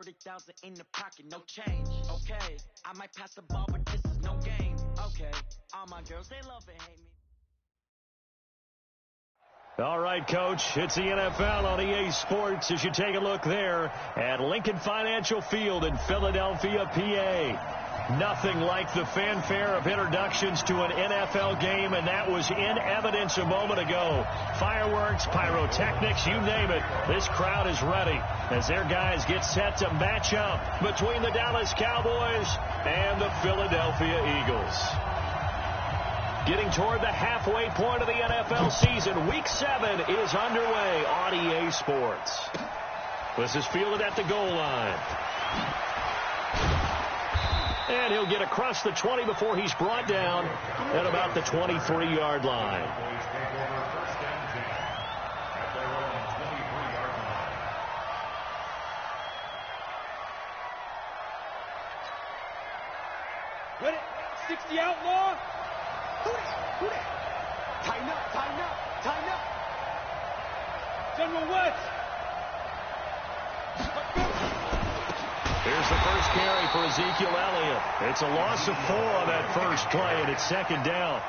30,000 in the pocket, no change. Okay, I might pass the ball, but this is no game. Okay, all my girls, they love and hate me. All right, Coach, it's the NFL on EA Sports as you take a look there at Lincoln Financial Field in Philadelphia, PA. Nothing like the fanfare of introductions to an NFL game, and that was in evidence a moment ago. Fireworks, pyrotechnics, you name it. This crowd is ready as their guys get set to match up between the Dallas Cowboys and the Philadelphia Eagles. Getting toward the halfway point of the NFL season, Week 7 is underway on EA Sports. This is fielded at the goal line. And he'll get across the 20 before he's brought down at about the 23-yard line. Ready? 60 outlaw. Who that? Tighten up, tighten up, tighten up. General West. Here's the first carry for Ezekiel Elliott. It's a loss of 4 on that first play, and it's second down.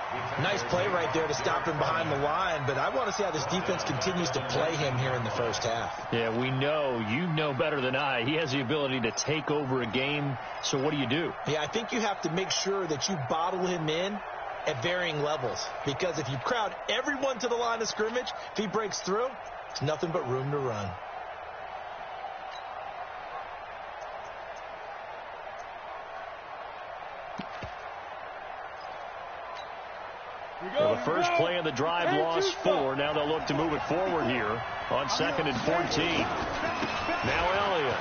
Nice play right there to stop him behind the line, but I want to see how this defense continues to play him here in the first half. Yeah, we know. You know better than I. He has the ability to take over a game, so what do? Yeah, I think you have to make sure that you bottle him in at varying levels, because if you crowd everyone to the line of scrimmage, if he breaks through, it's nothing but room to run. Well, the first play of the drive lost 4. Now they'll look to move it forward here on 2nd and 14. Now Elliott.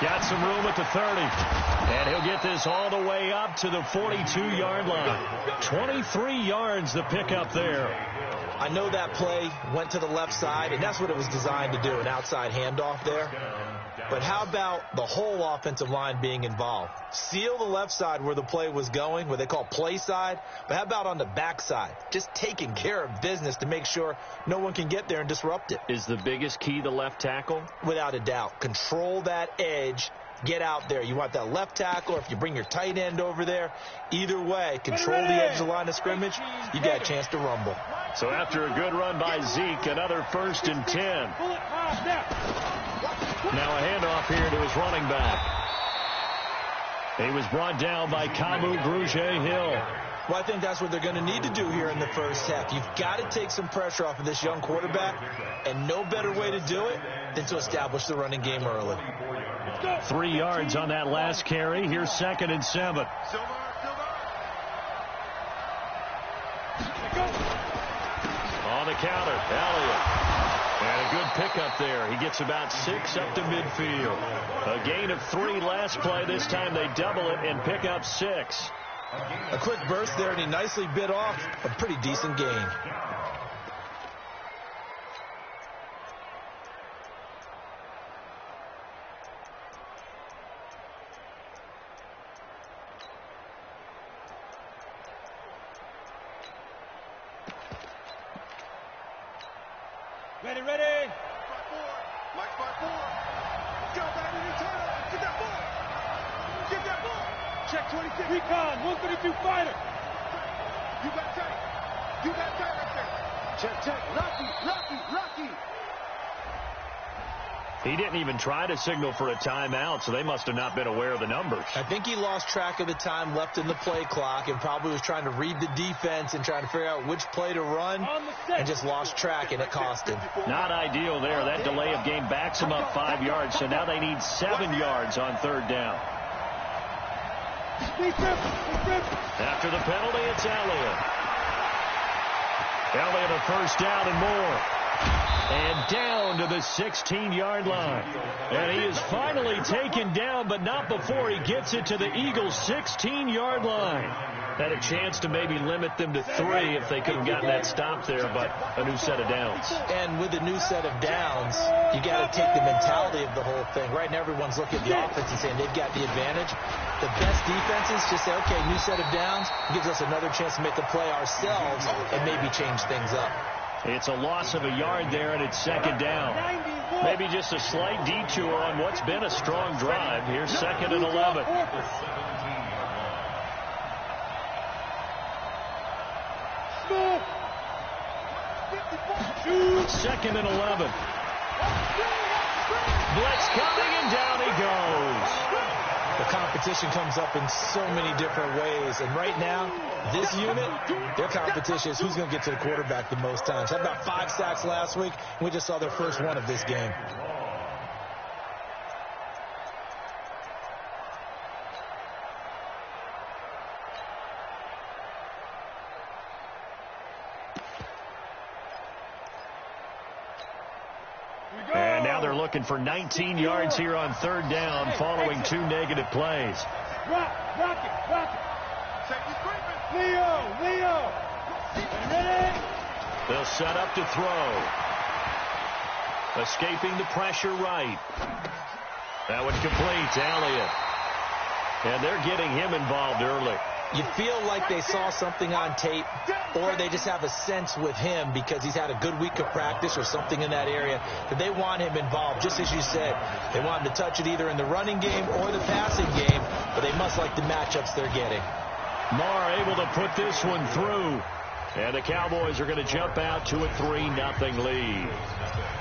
Got some room at the 30. And he'll get this all the way up to the 42-yard line. 23 yards the pickup there. I know that play went to the left side, and that's what it was designed to do, an outside handoff there. But how about the whole offensive line being involved? Seal the left side where the play was going, what they call play side. But how about on the back side? Just taking care of business to make sure no one can get there and disrupt it. Is the biggest key the left tackle? Without a doubt. Control that edge. Get out there. You want that left tackle, or if you bring your tight end over there, either way, control the edge of the line of scrimmage, you got a chance to rumble. So after a good run by Zeke, another 1st and 10. Now a handoff here to his running back. He was brought down by Kamu Grugier-Hill. Well, I think that's what they're going to need to do here in the first half. You've got to take some pressure off of this young quarterback, and no better way to do it than to establish the running game early. 3 yards on that last carry. Here's 2nd and 7. On the counter, Elliott. And a good pickup there. He gets about 6 up to midfield. A gain of 3 last play. This time they double it and pick up 6. A quick burst there, and he nicely bit off a pretty decent gain. Ready. Mike 5-4. Let's go, baby. Turn up. Get that ball. Get that ball. Check 26. Recon, 132 fighter. You got tight. You got tight right there. Check. Lucky. He didn't even try to signal for a timeout, so they must have not been aware of the numbers. I think he lost track of the time left in the play clock and probably was trying to read the defense and trying to figure out which play to run and just lost track, and it cost him. Not ideal there. That delay of game backs him up 5 yards, so now they need 7 yards on 3rd down. After the penalty, it's Elliott. Elliott a 1st down and more. And down to the 16-yard line. And he is finally taken down, but not before he gets it to the Eagles' 16-yard line. Had a chance to maybe limit them to 3 if they could have gotten that stop there, but a new set of downs. And with a new set of downs, you got to take the mentality of the whole thing. Right now, everyone's looking at the offense and saying they've got the advantage. The best defenses just say, okay, new set of downs, gives us another chance to make a play ourselves and maybe change things up. It's a loss of a yard there, and it's second down. Maybe just a slight detour on what's been a strong drive. Here's second and 11. Second and 11. Blitz coming, and down he goes. The competition comes up in so many different ways. And right now, this unit, their competition is who's going to get to the quarterback the most times. Had about 5 sacks last week. We just saw their first one of this game. And now they're looking for 19 yards here on third down following 2 negative plays. Rock it. Leo. They'll set up to throw. Escaping the pressure right. That one complete to Elliott. And they're getting him involved early. You feel like they saw something on tape, or they just have a sense with him because he's had a good week of practice or something in that area that they want him involved. Just as you said, they want him to touch it either in the running game or the passing game, but they must like the matchups they're getting. Marr able to put this one through. And the Cowboys are going to jump out to a 3-0 lead.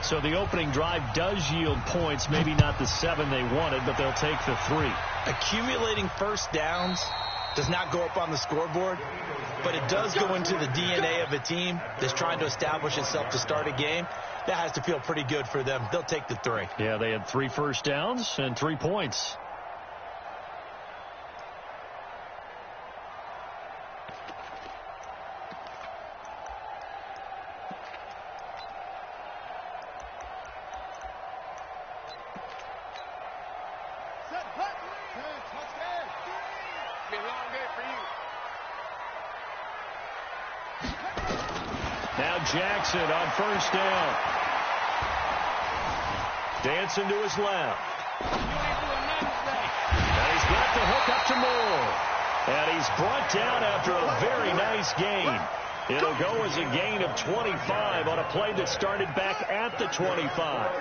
So the opening drive does yield points, maybe not the 7 they wanted, but they'll take the 3. Accumulating first downs does not go up on the scoreboard, but it does go into the DNA of a team that's trying to establish itself to start a game. That has to feel pretty good for them. They'll take the 3. Yeah, they had 3 first downs and 3 points. Now Jackson on first down. Dancing to his left. And he's got the hook up to Moore. And he's brought down after a very nice gain. It'll go as a gain of 25 on a play that started back at the 25.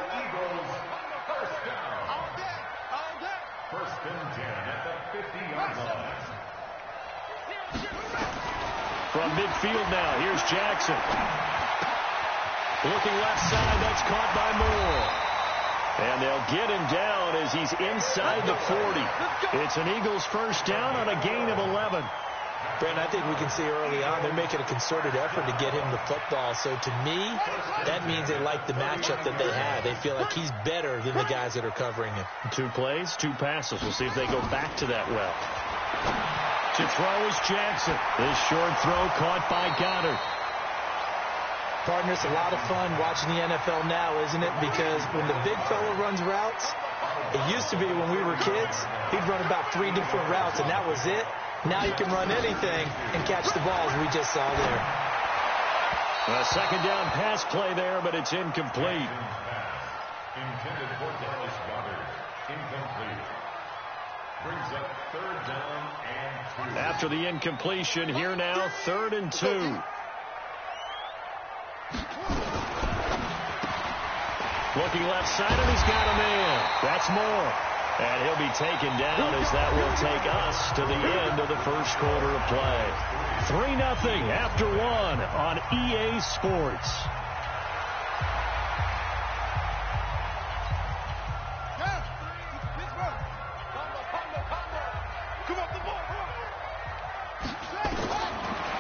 First and 10 at the 50-yard line. From midfield now, here's Jackson. Looking left side, that's caught by Moore. And they'll get him down as he's inside the 40. It's an Eagles first down on a gain of 11. Brent, I think we can see early on they're making a concerted effort to get him the football. So to me, that means they like the matchup that they have. They feel like he's better than the guys that are covering him. 2 plays, 2 passes. We'll see if they go back to that well. To throw is Jackson. This short throw caught by Goddard. Partner, it's a lot of fun watching the NFL now, isn't it? Because when the big fella runs routes, it used to be when we were kids, he'd run about 3 different routes, and that was it. Now you can run anything and catch the balls we just saw there. A second down pass play there, but it's incomplete. Intended for Dallas Goddard. Incomplete. Brings up third down and 2. After the incompletion, here now, 3rd and 2. Looking left side, and he's got a man. That's Moore. And he'll be taken down as that will take us to the end of the first quarter of play. 3-0 after 1 on EA Sports.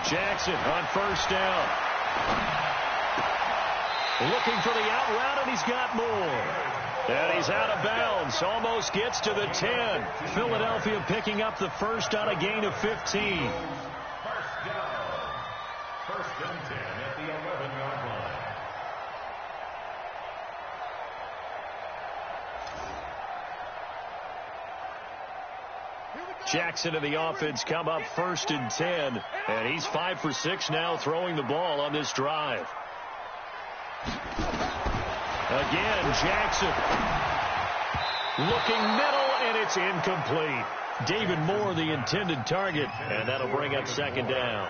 Jackson on first down. Looking for the out route, and he's got Moore. And he's out of bounds. Almost gets to the 10. Philadelphia picking up the first on a gain of 15. First down. First and 10 at the 11-yard line. Jackson and the offense come up 1st and 10. And he's 5 for 6 now throwing the ball on this drive. Again, Jackson looking middle, and it's incomplete. David Moore, the intended target, and that'll bring up second down.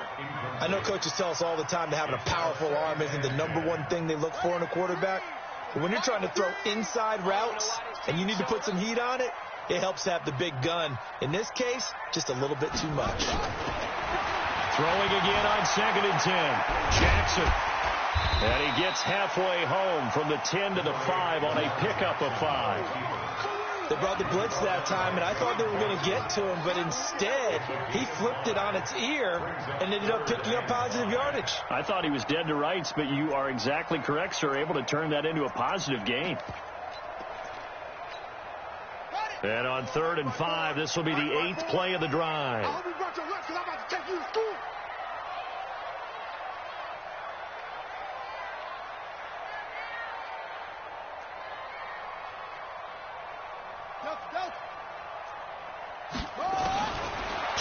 I know coaches tell us all the time that having a powerful arm isn't the #1 thing they look for in a quarterback. But when you're trying to throw inside routes and you need to put some heat on it, it helps have the big gun. In this case, just a little bit too much. Throwing again on 2nd and 10. Jackson. And he gets halfway home from the 10 to the 5 on a pickup of 5. They brought the blitz that time, and I thought they were going to get to him, but instead, he flipped it on its ear and ended up picking up positive yardage. I thought he was dead to rights, but you are exactly correct, sir. Able to turn that into a positive gain. And on 3rd and 5, this will be the 8th play of the drive. I hope you brought your lunch because I'm about to take you to school.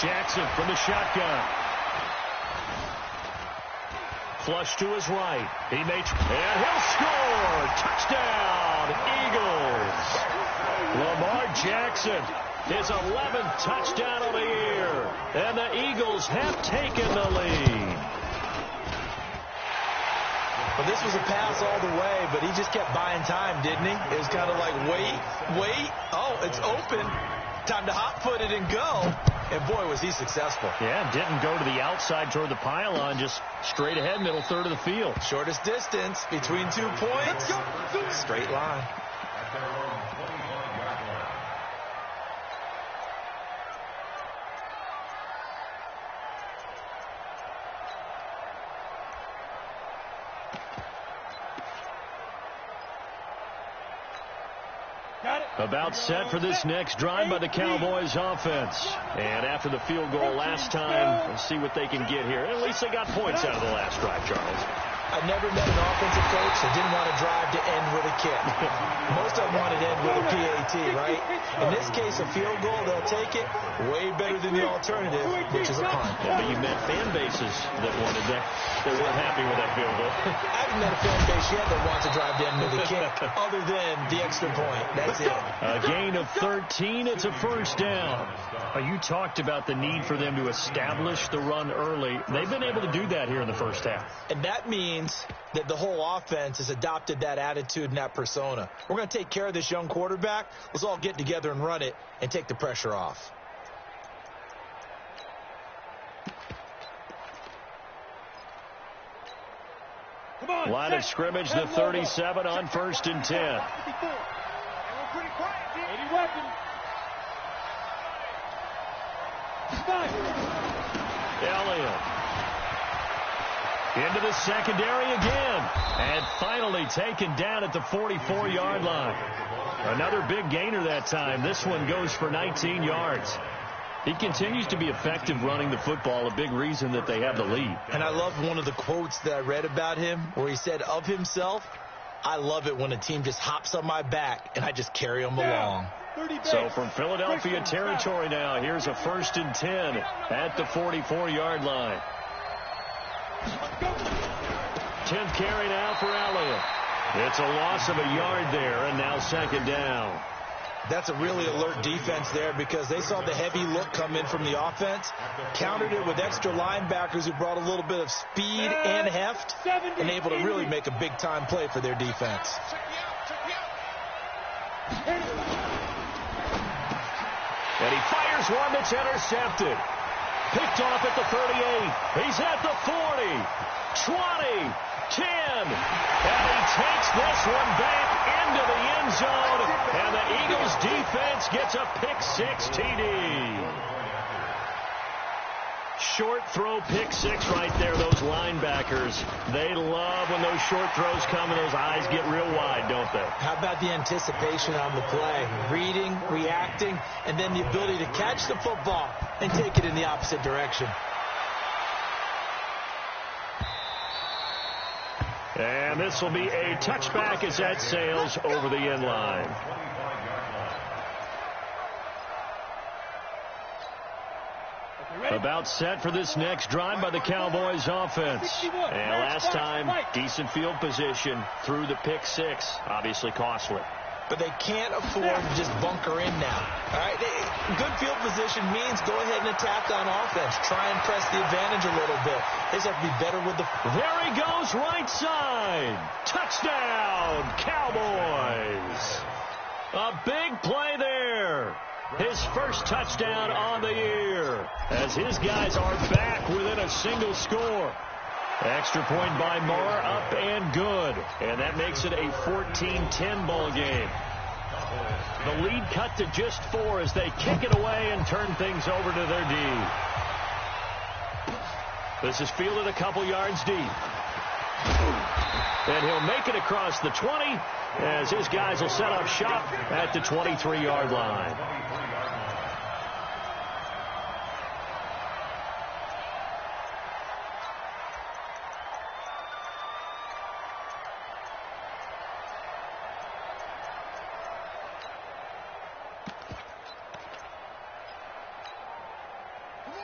Jackson from the shotgun. Flush to his right. He makes, and he'll score. Touchdown, Eagles. Lamar Jackson, his 11th touchdown of the year. And the Eagles have taken the lead. Well, this was a pass all the way, but he just kept buying time, didn't he? It was kind of like, wait. Oh, it's open. Time to hot-foot it and go. And, boy, was he successful. Yeah, didn't go to the outside toward the pylon, just straight ahead, middle third of the field. Shortest distance between 2 points. Straight line. About set for this next drive by the Cowboys offense. And after the field goal last time, we'll see what they can get here. At least they got points out of the last drive, Charles. I've never met an offensive coach that didn't want a drive to end with a kick. Most of them want it to end with a PAT, right? In this case, a field goal, they'll take it way better than the alternative, which is a punt. Yeah, but you met fan bases that wanted that. They weren't happy with that field goal. I haven't met a fan base yet that wants a drive to end with a kick, other than the extra point. That's it. A gain of 13. It's a first down. You talked about the need for them to establish the run early. They've been able to do that here in the first half. And that means that the whole offense has adopted that attitude and that persona. We're going to take care of this young quarterback. Let's all get together and run it and take the pressure off. Line of scrimmage, the 37 on 1st and 10. Elliott. Into the secondary again. And finally taken down at the 44-yard line. Another big gainer that time. This one goes for 19 yards. He continues to be effective running the football, a big reason that they have the lead. And I love one of the quotes that I read about him where he said of himself, I love it when a team just hops on my back and I just carry them along. So from Philadelphia territory now, here's a 1st and 10 at the 44-yard line. 10th carry now for Elliott. It's a loss of a yard there, and now 2nd down. That's a really alert defense there because they saw the heavy look come in from the offense, countered it with extra linebackers who brought a little bit of speed and heft, and able to really make a big-time play for their defense. And he fires one that's intercepted. Picked off at the 38. He's at the 40, 20, 10. And he takes this one back into the end zone. And the Eagles defense gets a pick-6 TD. Short throw pick-6 right there. Those linebackers, they love when those short throws come and those eyes get real wide, don't they? How about the anticipation on the play? Reading, reacting, and then the ability to catch the football and take it in the opposite direction. And this will be a touchback as that sails over the end line. About set for this next drive by the Cowboys offense. And last time, decent field position through the pick-6. Obviously costly. but they can't afford to just bunker in now. All right, good field position means go ahead and attack on offense. Try and press the advantage a little bit. They just have to be better with the... There he goes, right side. Touchdown, Cowboys. A big play there. His first touchdown on the year as his guys are back within a single score. Extra point by Moore, up and good. And that makes it a 14-10 ball game. The lead cut to just 4 as they kick it away and turn things over to their D. This is fielded a couple yards deep. And he'll make it across the 20 as his guys will set up shop at the 23-yard line.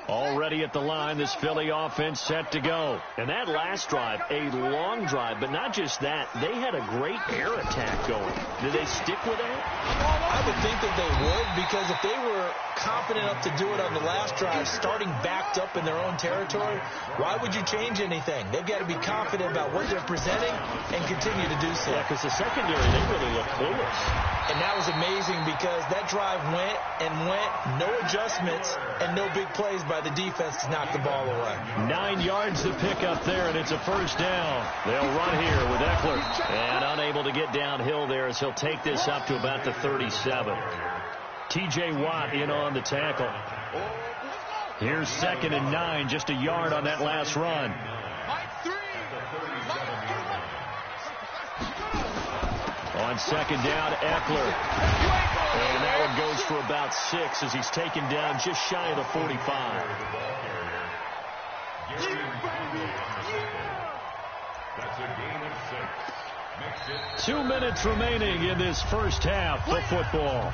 Already at the line, this Philly offense set to go. And that last drive, a long drive, but not just that. They had a great air attack going. Did they stick with that? I would think that they would, because if they were confident enough to do it on the last drive, starting backed up in their own territory, why would you change anything? They've got to be confident about what they're presenting and continue to do so. Yeah, because the secondary, they really look clueless. And that was amazing because that drive went and went, no adjustments, and no big plays by the defense to knock the ball away. 9 yards to pick up there, and it's a first down. They'll run here with Eckler. And unable to get downhill there as he'll take this up to about the 37. T.J. Watt in on the tackle. Here's 2nd and 9, just a yard on that last run. On 2nd down, Eckler. And that one goes for about 6 as he's taken down just shy of the 45. That's a gain of 6. 2 minutes remaining in this first half of football.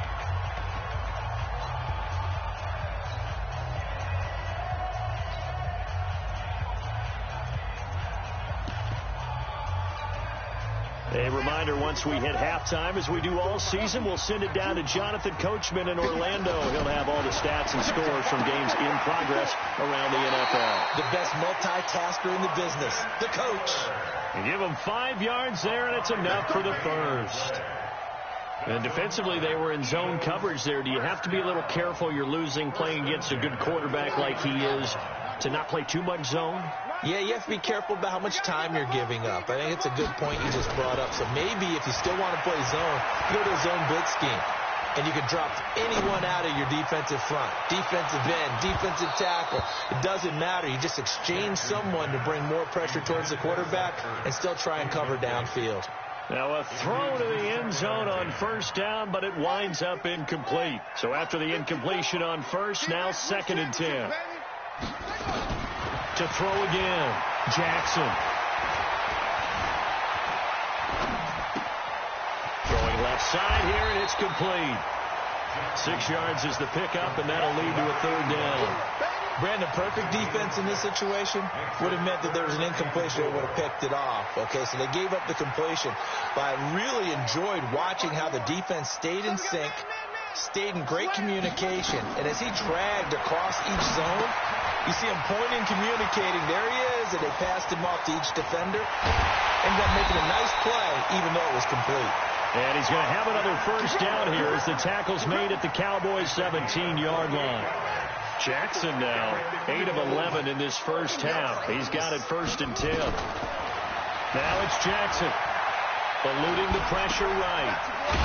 A reminder, once we hit halftime, as we do all season, we'll send it down to Jonathan Coachman in Orlando. He'll have all the stats and scores from games in progress around the NFL. The best multitasker in the business, the coach. And give him 5 yards there, and it's enough for the first. And defensively, they were in zone coverage there. Do you have to be a little careful? You're losing, playing against a good quarterback like he is, to not play too much zone? Yeah, you have to be careful about how much time you're giving up. I think it's a good point you just brought up. So maybe if you still want to play zone, go to a zone blitz scheme. And you can drop anyone out of your defensive front, defensive end, defensive tackle. It doesn't matter. You just exchange someone to bring more pressure towards the quarterback and still try and cover downfield. Now a throw to the end zone on first down, but it winds up incomplete. So after the incompletion on first, now 2nd and 10. To throw again, Jackson. Throwing left side here, and it's complete. 6 yards is the pickup, and that'll lead to a 3rd down. Brandon, perfect defense in this situation would have meant that there was an incompletion that would have picked it off. Okay, so they gave up the completion. But I really enjoyed watching how the defense stayed in sync, stayed in great communication. And as he dragged across each zone, you see him pointing, communicating. There he is, and they passed him off to each defender. Ended up making a nice play, even though it was complete. And he's going to have another first down here as the tackle's made at the Cowboys' 17-yard line. Jackson now 8 of 11 in this first half. He's got it 1st and 10. Now it's Jackson eluding the pressure right.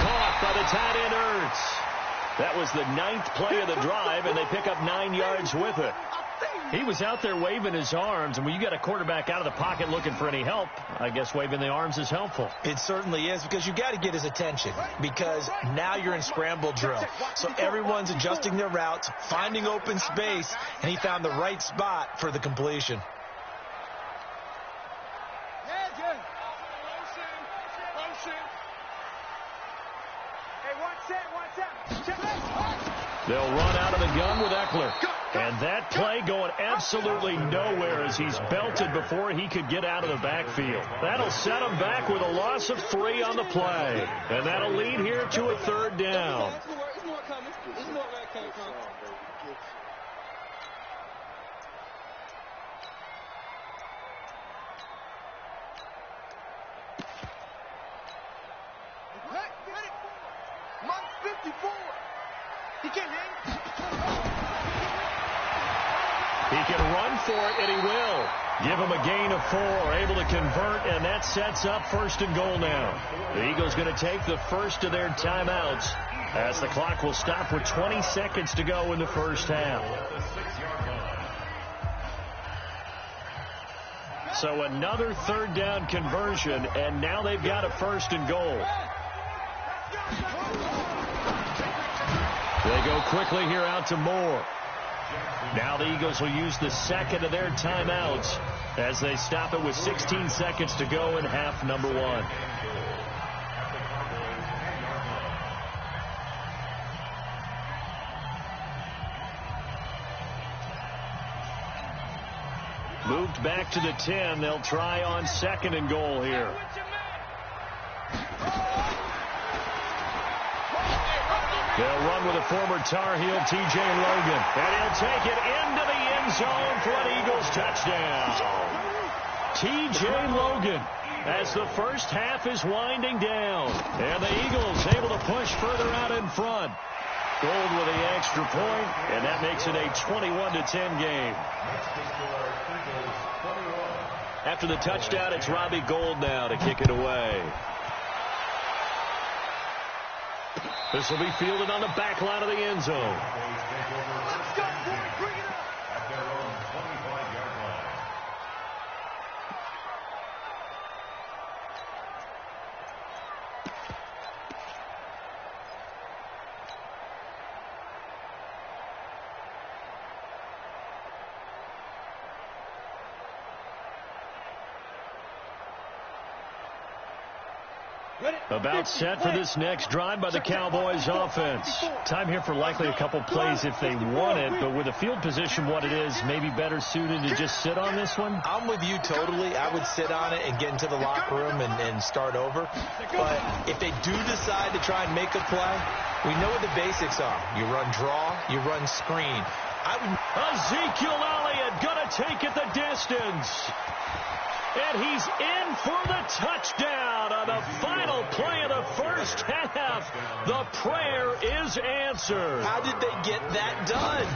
Caught by the tight end Ertz. That was the 9th play of the drive, and they pick up 9 yards with it. He was out there waving his arms, and when you got a quarterback out of the pocket looking for any help, I guess waving the arms is helpful. It certainly is, because you got to get his attention, because now you're in scramble drill. So everyone's adjusting their routes, finding open space, and he found the right spot for the completion. They'll run out of the gun with Eckler. And that play going absolutely nowhere as he's belted before he could get out of the backfield. That'll set him back with a loss of 3 on the play. And that'll lead here to a 3rd down. He can hang. He can run for it, and he will. Give him a gain of 4, able to convert, and that sets up 1st and goal now. The Eagles going to take the first of their timeouts as the clock will stop with 20 seconds to go in the first half. So another 3rd down conversion, and now they've got a 1st and goal. They go quickly here out to Moore. Now the Eagles will use the 2nd of their timeouts as they stop it with 16 seconds to go in half number 1. Moved back to the 10. They'll try on 2nd and goal here. They'll run with a former Tar Heel, T.J. Logan. And he'll take it into the end zone for an Eagles touchdown. T.J. Logan as the first half is winding down. And the Eagles able to push further out in front. Gold with the extra point, and that makes it a 21-10 game. After the touchdown, it's Robbie Gould now to kick it away. This will be fielded on the back line of the end zone. Let's go, boy. Bring it up. At their own 25-yard line. About set for this next drive by the Cowboys offense. Time here for likely a couple plays if they want it, but with a field position what it is, maybe better suited to just sit on this one? I'm with you totally. I would sit on it and get into the locker room and start over. But if they do decide to try and make a play, we know what the basics are. You run draw, you run screen. Ezekiel Elliott gonna take it the distance. And he's in for the touchdown on the final play of the first half. The prayer is answered. How did they get that done?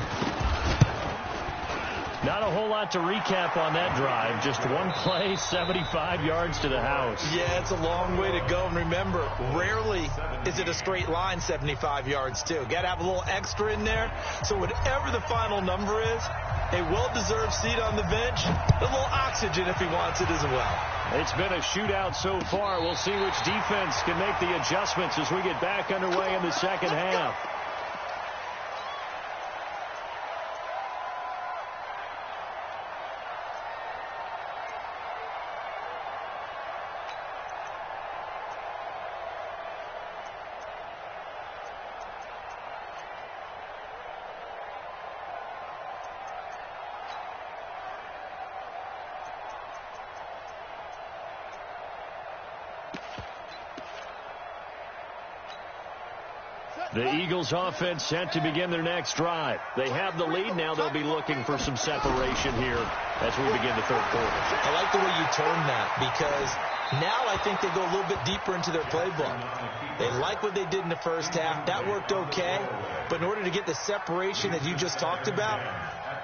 Not a whole lot to recap on that drive. Just one play, 75 yards to the house. Yeah, it's a long way to go. And remember, rarely is it a straight line 75 yards, too. Got to have a little extra in there. So whatever the final number is, a well-deserved seat on the bench, a little oxygen if he wants it as well. It's been a shootout so far. We'll see which defense can make the adjustments as we get back underway in the second half. The Eagles offense set to begin their next drive. They have the lead. Now they'll be looking for some separation here as we begin the third quarter. I like the way you term that because now I think they go a little bit deeper into their playbook. They like what they did in the first half. That worked okay. But in order to get the separation that you just talked about,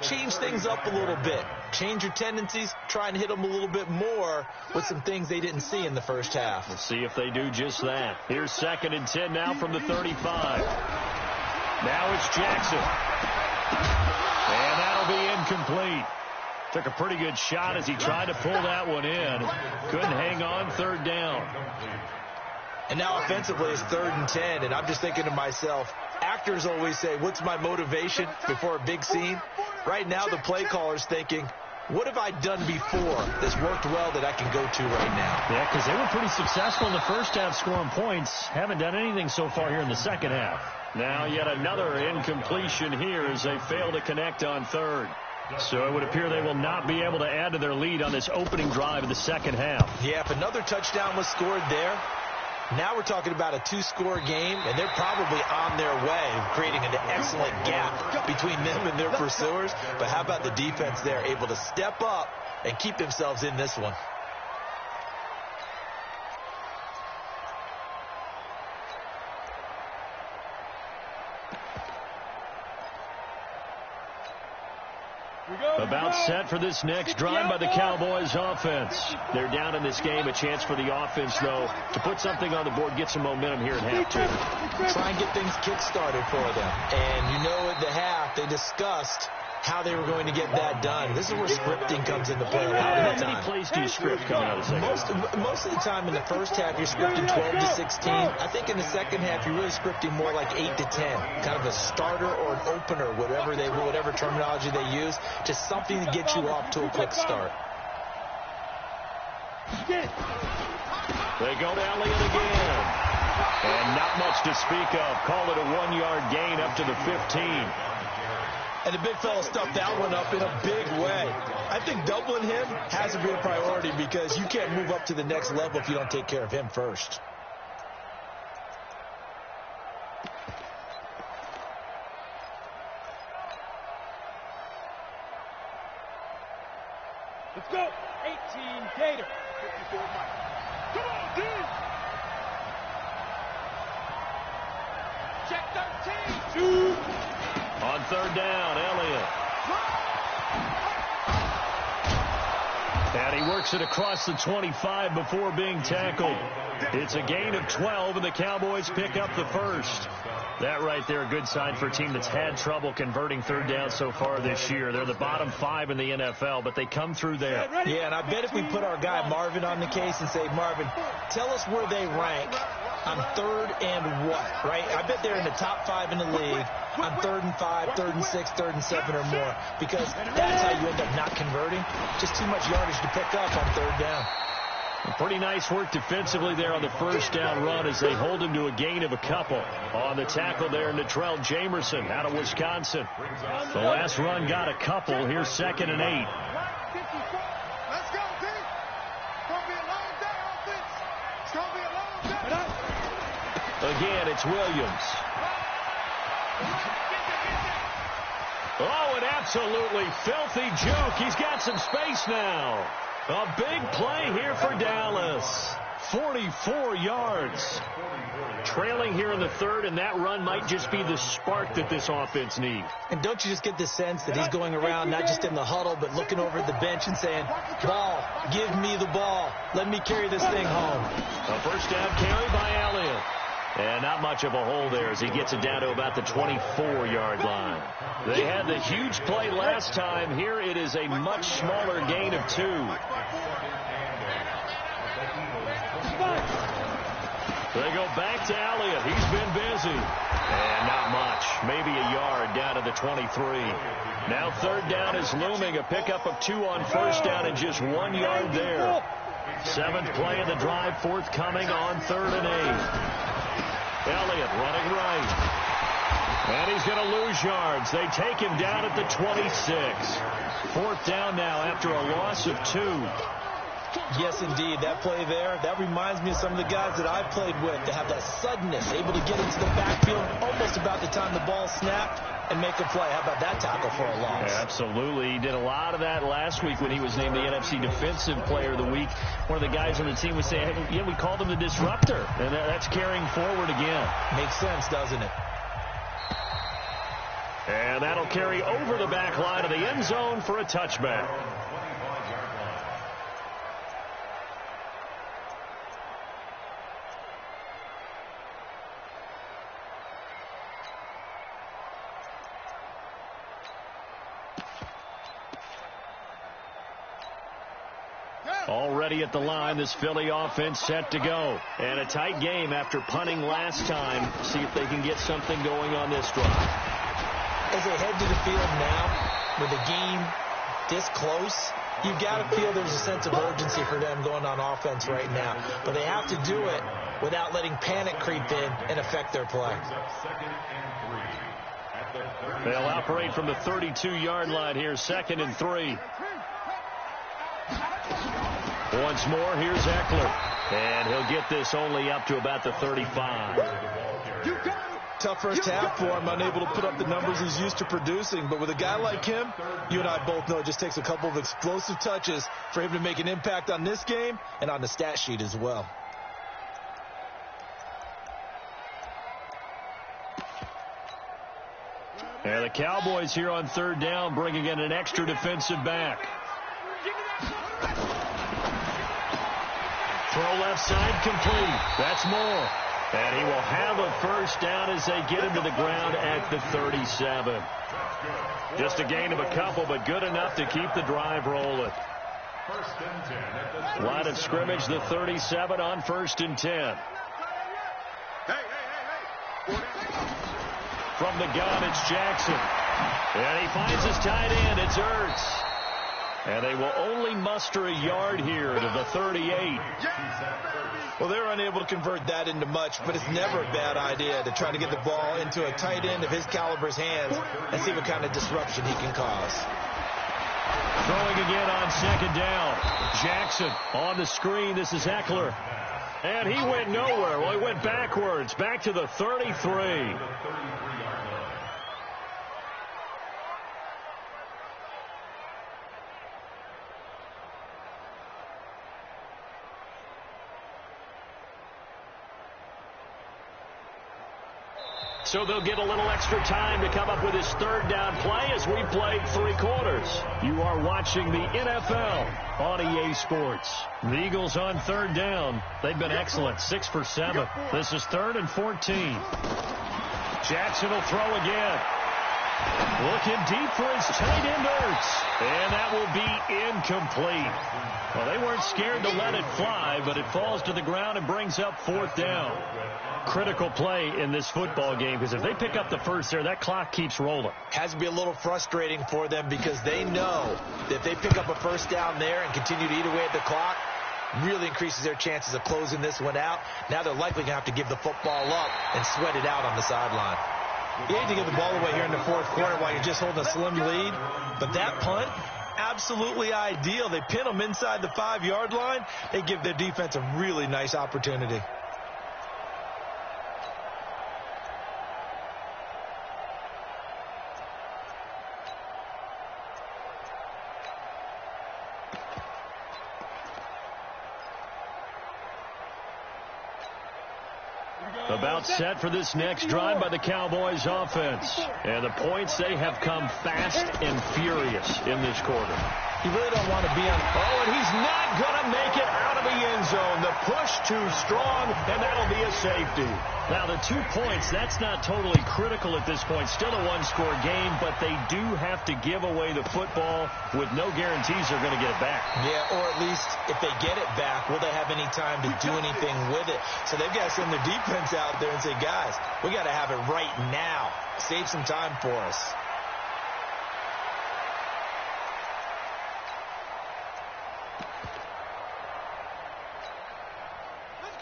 change things up a little bit. Change your tendencies. Try and hit them a little bit more with some things they didn't see in the first half. We'll see if they do just that. Here's 2nd and 10 now from the 35. Now it's Jackson. And that'll be incomplete. Took a pretty good shot as he tried to pull that one in. Couldn't hang on, 3rd down. And now offensively it's 3rd and 10. And I'm just thinking to myself, actors always say, what's my motivation before a big scene? Right now the play caller's thinking, what have I done before that's worked well that I can go to right now? Yeah, because they were pretty successful in the first half scoring points. Haven't done anything so far here in the second half. Now yet another incompletion here as they fail to connect on third. So it would appear they will not be able to add to their lead on this opening drive of the second half. Yeah, if another touchdown was scored there, now we're talking about a 2-score game, and they're probably on their way of creating an excellent gap between them and their pursuers. But how about the defense there, able to step up and keep themselves in this one? About set for this next drive by the Cowboys offense. They're down in this game. A chance for the offense, though, to put something on the board, get some momentum here at half two. Try and get things kick-started for them. And you know at the half, they discussed how they were going to get that done. This is where scripting comes into play a lot of the time. How many plays do you script coming out of the second half? Most of the time in the first half, you're scripting 12 to 16. I think in the second half, you're really scripting more like 8 to 10. Kind of a starter or an opener, whatever terminology they use, just something to get you off to a quick start. They go to Elliott again. And not much to speak of. Call it a 1-yard gain up to the 15. And the big fella stuffed that one up in a big way. I think doubling him has to be a priority because you can't move up to the next level if you don't take care of him first. Let's go. 18 Gator. 54 Mike. Come on, D. Check 13. 2. On third down, Elliott. And he works it across the 25 before being tackled. It's a gain of 12, and the Cowboys pick up the first. That right there, a good sign for a team that's had trouble converting third down so far this year. They're the bottom 5 in the NFL, but they come through there. Yeah, and I bet if we put our guy Marvin on the case and say, Marvin, tell us where they rank on third and what, right? I bet they're in the top 5 in the league on 3rd and 5, 3rd and 6, 3rd and 7 or more, because that's how you end up not converting. Just too much yardage to pick up on third down. Pretty nice work defensively there on the first down run as they hold him to a gain of a couple. On the tackle there, Natrell Jamerson out of Wisconsin. The last run got a couple. Here's 2nd and 8. Let's go, D. It's going to be a long day, offense. It's going to be a long day. Again, it's Williams. Oh, an absolutely filthy juke. He's got some space now. A big play here for Dallas. 44 yards. Trailing here in the third, and that run might just be the spark that this offense needs. And don't you just get the sense that he's going around not just in the huddle, but looking over at the bench and saying, ball, give me the ball. Let me carry this thing home. A first down carry by Elliott. And not much of a hole there as he gets it down to about the 24-yard line. They had the huge play last time. Here it is a much smaller gain of 2. They go back to Elliott. He's been busy. And not much. Maybe a yard down to the 23. Now third down is looming. A pickup of 2 on first down and just 1 yard there. 7th play of the drive forthcoming on 3rd and 8. Elliott running right. And he's going to lose yards. They take him down at the 26. 4th down now after a loss of 2. Yes, indeed. That play there, that reminds me of some of the guys that I've played with to have that suddenness, able to get into the backfield almost about the time the ball snapped and make a play. How about that tackle for a loss? Yeah, absolutely. He did a lot of that last week when he was named the NFC Defensive Player of the Week. One of the guys on the team was saying, hey, yeah, we called him the disruptor. And that's carrying forward again. Makes sense, doesn't it? And that'll carry over the back line of the end zone for a touchback. Already at the line, this Philly offense set to go. And a tight game after punting last time. See if they can get something going on this drive. As they head to the field now with a game this close, you've got to feel there's a sense of urgency for them going on offense right now. But they have to do it without letting panic creep in and affect their play. They'll operate from the 32-yard line here, 2nd and 3. Once more, here's Eckler. And he'll get this only up to about the 35. Tough first half for him, unable to put up the numbers he's used to producing. But with a guy like him, you and I both know it just takes a couple of explosive touches for him to make an impact on this game and on the stat sheet as well. And the Cowboys here on 3rd down, bringing in an extra defensive back. Throw left side complete. That's Moore. And he will have a first down as they get him to the ground at the 37. Just a gain of a couple, but good enough to keep the drive rolling. Line of scrimmage, the 37 on 1st and 10. From the gun, it's Jackson. And he finds his tight end. It's Ertz. And they will only muster a yard here to the 38. Well, they're unable to convert that into much, but it's never a bad idea to try to get the ball into a tight end of his caliber's hands and see what kind of disruption he can cause. Throwing again on 2nd down. Jackson on the screen. This is Eckler. And he went nowhere. Well, he went backwards, back to the 33. So they'll get a little extra time to come up with his 3rd down play as we played 3 quarters. You are watching the NFL on EA Sports. The Eagles on 3rd down. They've been excellent, 6 for 7. This is 3rd and 14. Jackson will throw again. Looking deep for his tight end, Ertz. And that will be incomplete. Well, they weren't scared to let it fly, but it falls to the ground and brings up 4th down. Critical play in this football game, because if they pick up the first there, that clock keeps rolling. Has to be a little frustrating for them because they know that if they pick up a first down there and continue to eat away at the clock, really increases their chances of closing this one out. Now they're likely going to have to give the football up and sweat it out on the sideline. You hate to give the ball away here in the 4th quarter while you're just holding a slim lead, but that punt, absolutely ideal. They pin them inside the 5-yard line. They give their defense a really nice opportunity. About set for this next drive by the Cowboys offense. And the points, they have come fast and furious in this quarter. You really don't want to be on. Oh, and he's not going to make it out of the end zone. The push too strong, and that'll be a safety. Now, the 2 points, that's not totally critical at this point. Still a one-score game, but they do have to give away the football with no guarantees they're going to get it back. Yeah, or at least if they get it back, will they have any time to do anything with it? So they've got to send their defense out there and say, guys, we got to have it right now. Save some time for us.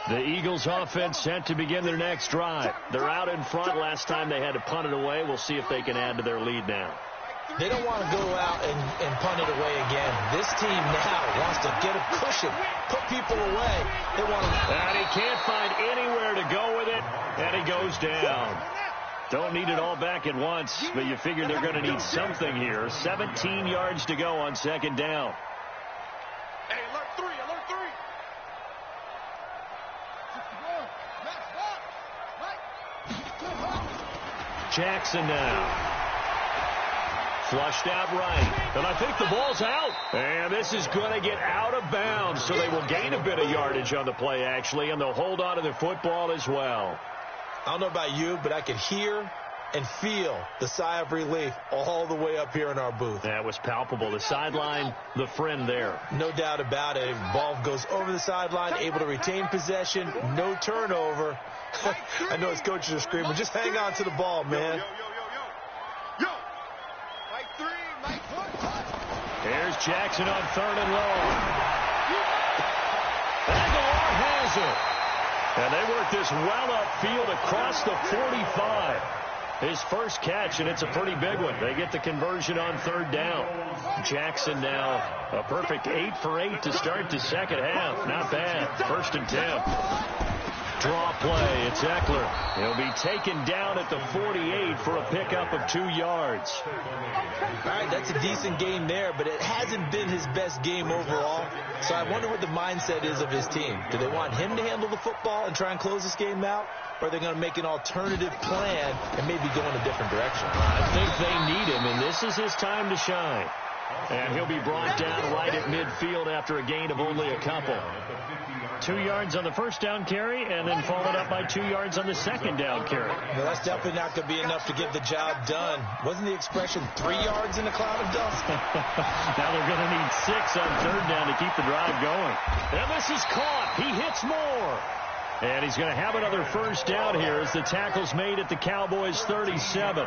The Eagles offense set to begin their next drive. They're out in front. Last time they had to punt it away. We'll see if they can add to their lead now. They don't want to go out and punt it away again. This team now wants to get a cushion, put people away. They want to. And he can't find anywhere to go with it, and he goes down. Don't need it all back at once, but you figure they're going to need something here. 17 yards to go on 2nd down. Hey, alert 3, alert 3. Jackson now. Flushed out right. And I think the ball's out. And this is going to get out of bounds, so they will gain a bit of yardage on the play, actually, and they'll hold on to the football as well. I don't know about you, but I could hear and feel the sigh of relief all the way up here in our booth. That was palpable. The sideline, the friend there. No doubt about it. Ball goes over the sideline, able to retain possession, no turnover. I know his coaches are screaming, just hang on to the ball, man. Here's Jackson on 3rd and long. Aguilar has it. And they work this well upfield across the 45. His first catch, and it's a pretty big one. They get the conversion on 3rd down. Jackson now a perfect 8 for 8 to start the second half. Not bad. 1st and 10. Draw play. It's Eckler. He'll be taken down at the 48 for a pickup of 2 yards. All right, that's a decent game there, but it hasn't been his best game overall. So I wonder what the mindset is of his team. Do they want him to handle the football and try and close this game out? Or are they going to make an alternative plan and maybe go in a different direction? I think they need him, and this is his time to shine. And he'll be brought down right at midfield after a gain of only a couple. 2 yards on the first down carry, and then followed up by 2 yards on the second down carry. Well, that's definitely not going to be enough to get the job done. Wasn't the expression 3 yards in a cloud of dust? Now they're going to need 6 on 3rd down to keep the drive going. And this is caught. He hits more. And he's going to have another first down here as the tackle's made at the Cowboys' 37.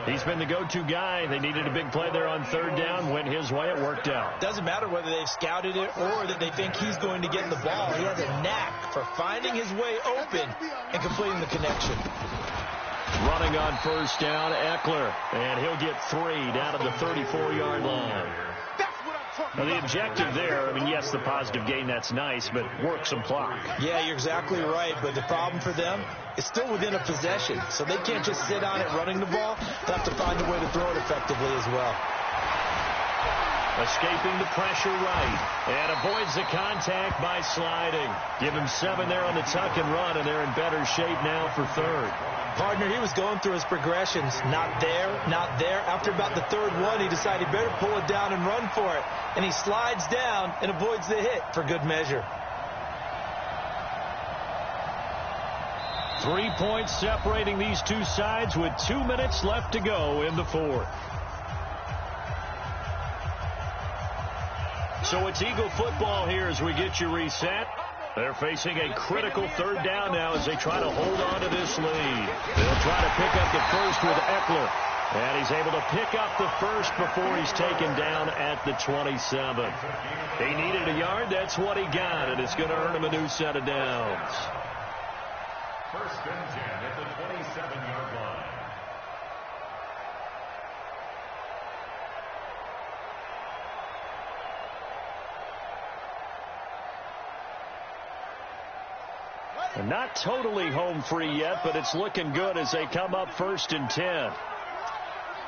He's been the go-to guy. They needed a big play there on 3rd down. Went his way. It worked out. Doesn't matter whether they've scouted it or that they think he's going to get the ball. He has a knack for finding his way open and completing the connection. Running on 1st down, Eckler. And he'll get 3 down at the 34-yard line. Now, the objective there, I mean, yes, the positive gain, that's nice, but work some clock. Yeah, you're exactly right, but the problem for them is still within a possession, so they can't just sit on it running the ball. They'll have to find a way to throw it effectively as well. Escaping the pressure right, and avoids the contact by sliding. Give him 7 there on the tuck and run, and they're in better shape now for 3rd. Partner, he was going through his progressions. Not there, not there. After about the 3rd one, he decided he better pull it down and run for it. And he slides down and avoids the hit for good measure. 3 points separating these two sides with 2 minutes left to go in the 4th. So it's Eagle football here as we get you reset. They're facing a critical 3rd down now as they try to hold on to this lead. They'll try to pick up the first with Eckler. And he's able to pick up the first before he's taken down at the 27. He needed a yard. That's what he got, and it's going to earn him a new set of downs. 1st and 10 at the 27-yard line. And not totally home free yet, but it's looking good as they come up 1st and 10.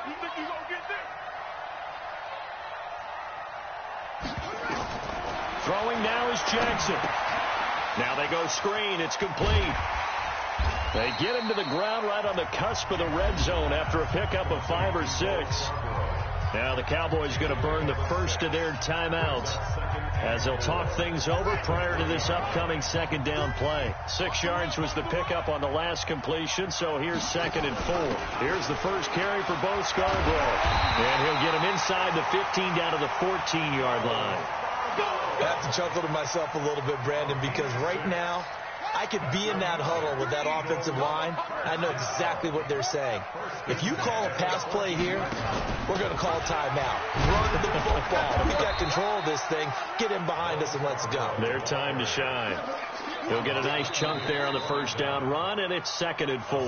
You think you gonna get this? Throwing now is Jackson. Now they go screen. It's complete. They get him to the ground right on the cusp of the red zone after a pickup of 5 or 6. Now the Cowboys going to burn the first of their timeouts as they'll talk things over prior to this upcoming 2nd down play. 6 yards was the pickup on the last completion, so here's 2nd and 4. Here's the first carry for Bo Scarborough. And he'll get him inside the 15 down to the 14-yard line. I have to chuckle to myself a little bit, Brandon, because right now I could be in that huddle with that offensive line. I know exactly what they're saying. If you call a pass play here, we're going to call timeout. Run the football. We got control of this thing. Get in behind us and let's go. Their time to shine. He'll get a nice chunk there on the first down run, and it's 2nd and 4.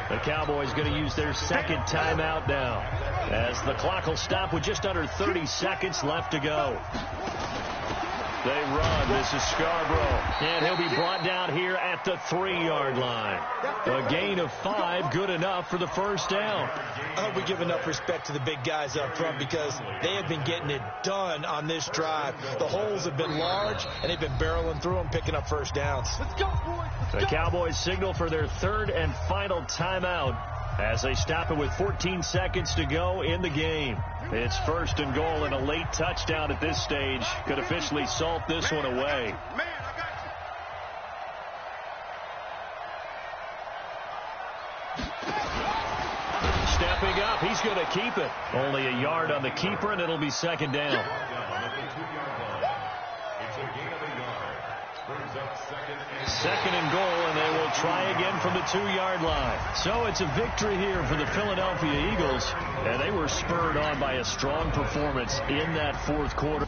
The Cowboys going to use their 2nd timeout now as the clock will stop with just under 30 seconds left to go. They run. This is Scarborough. And he'll be brought down here at the 3-yard line. A gain of 5, good enough for the first down. I hope we give enough respect to the big guys up front because they have been getting it done on this drive. The holes have been large, and they've been barreling through them, picking up first downs. Let's go, boys. The Cowboys signal for their 3rd and final timeout as they stop it with 14 seconds to go in the game. It's 1st and goal, and a late touchdown at this stage could officially salt this one away. Man, I got you. Stepping up, he's going to keep it. Only a yard on the keeper, and it'll be 2nd down. It's a gain of a yard. Second and goal, and they will try again from the 2-yard line. So it's a victory here for the Philadelphia Eagles, and they were spurred on by a strong performance in that fourth quarter.